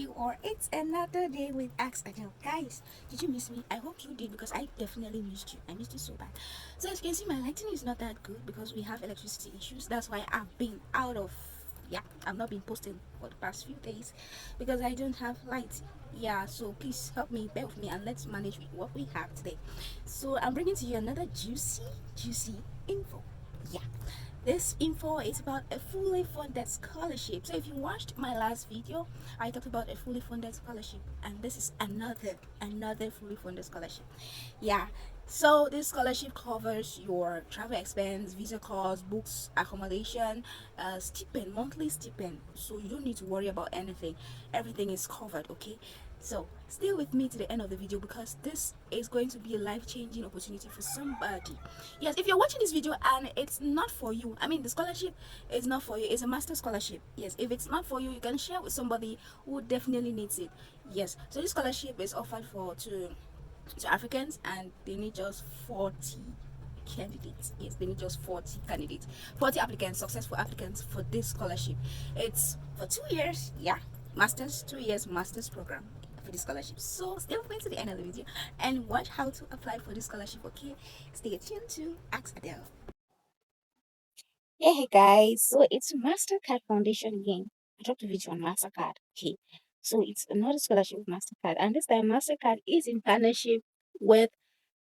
you are. It's another day with Ask Adele. Guys, did you miss me? I hope you did because I definitely missed you. I missed you so bad. So as you can see, my lighting is not that good because we have electricity issues. That's why I've been out of I've not been posting for the past few days because I don't have light. Yeah, so please help me, bear with me, and let's manage with what we have today. So I'm bringing to you another juicy info. Yeah, this info is about a fully funded scholarship. So if you watched my last video, I talked about a fully funded scholarship, and this is another fully funded scholarship. Yeah. So this scholarship covers your travel expense, visa costs, books, accommodation, stipend, monthly stipend. So you don't need to worry about anything. Everything is covered, okay? So stay with me to the end of the video because this is going to be a life-changing opportunity for somebody. Yes, if you're watching this video and it's not for you, I mean the scholarship is not for you, it's a master scholarship. Yes, if it's not for you, you can share with somebody who definitely needs it. Yes, so this scholarship is offered for to Africans and they need just 40 candidates. Yes, they need just 40 candidates, 40 applicants, successful applicants for this scholarship. It's for 2 years, yeah, masters, 2 years masters program for this scholarship. So stay with me to the end of the video and watch how to apply for this scholarship. Okay, stay tuned to Ask Adele. Hey guys, so it's MasterCard Foundation again. I dropped a video on MasterCard. Okay, so it's another scholarship with MasterCard, and this time MasterCard is in partnership with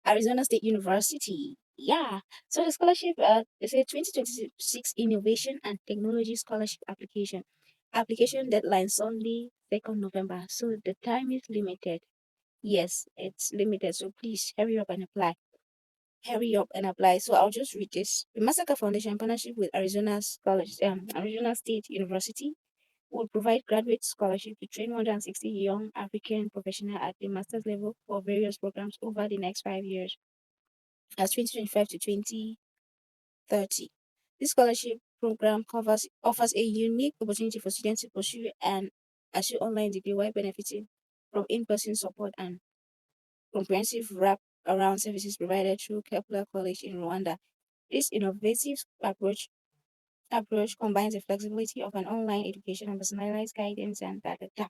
Arizona State University. Yeah, so the scholarship is a 2026 Innovation and Technology Scholarship application. Application deadline Sunday, 2nd November. So the time is limited. Yes, it's limited. So please hurry up and apply. Hurry up and apply. So I'll just read this. The MasterCard Foundation, in partnership with Arizona State University, will provide graduate scholarship to train 160 young African professionals at the master's level for various programs over the next 5 years, as 2025 to 2030. This scholarship program offers a unique opportunity for students to pursue an pursue online degree while benefiting from in-person support and comprehensive wrap around services provided through Kepler College in Rwanda. This innovative approach combines the flexibility of an online education and personalized guidance and da da da.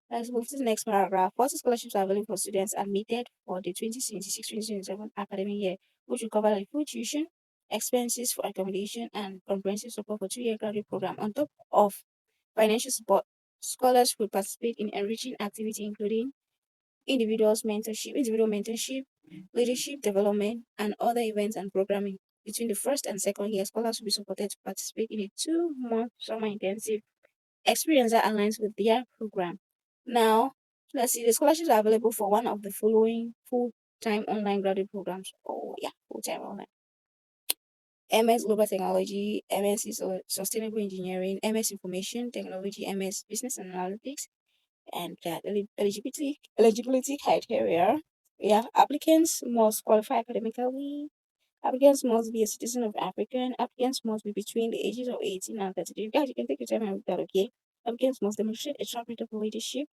Let's move to the next paragraph. 40 scholarships are available for students admitted for the 2026-2027 academic year, which will cover the full tuition, expenses for accommodation, and comprehensive support for 2-year graduate program. On top of financial support, scholars will participate in enriching activity including individual mentorship, leadership development, and other events and programming. Between the first and second year, scholars will be supported to participate in a 2-month summer intensive experience that aligns with their program. Now, let's see, the scholarships are available for one of the following full-time online graduate programs. Oh, yeah, full-time online. MS Global Technology, MS Sustainable Engineering, MS Information Technology, MS Business Analytics, and eligibility criteria. We have applicants must qualify academically. Applicants must be a citizen of African. Applicants must be between the ages of 18 and 33. Guys, you can take your time and read that, okay? Applicants must demonstrate a track record of leadership.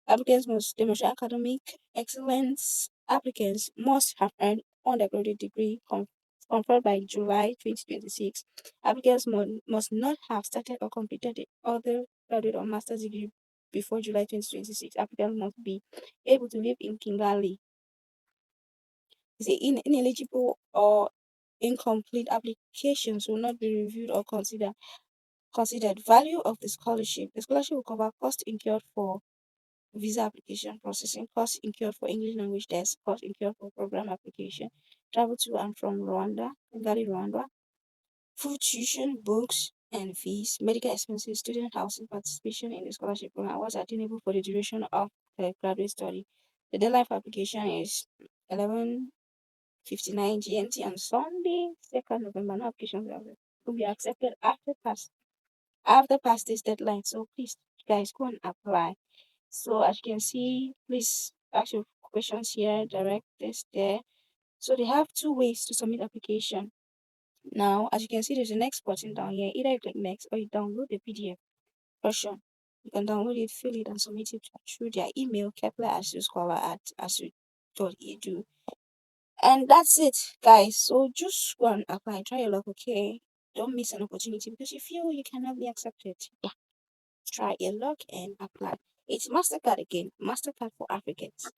Applicants must demonstrate academic excellence. Applicants must have earned undergraduate degree conferred by July 2026. Applicants must not have started or completed the other graduate or master's degree before July 2026. Applicants must be able to live in Kigali. The ineligible or incomplete applications will not be reviewed or considered. Value of the scholarship. The scholarship will cover cost incurred for visa application processing, costs incurred for English language tests, costs incurred for program application, travel to and from Rwanda, Kigali, Rwanda, food, tuition, books, and fees, medical expenses, student housing, participation in the scholarship program was attainable for the duration of the graduate study. The deadline for application is 11:59 GMT on Sunday, 2nd November. No applications will be accepted after past this deadline. So please, guys, go and apply. So as you can see, please ask your questions here, direct this there. So they have two ways to submit application. Now, as you can see, there's a next button down here. Either you click next or you download the PDF version. You can download it, fill it, and submit it through their email, kepler@scholar@asu.edu. And that's it, guys. So just go and apply. Try your luck, okay? Don't miss an opportunity because you feel you cannot be accepted. Yeah, try your luck and apply. It's MasterCard again, MasterCard for Africans.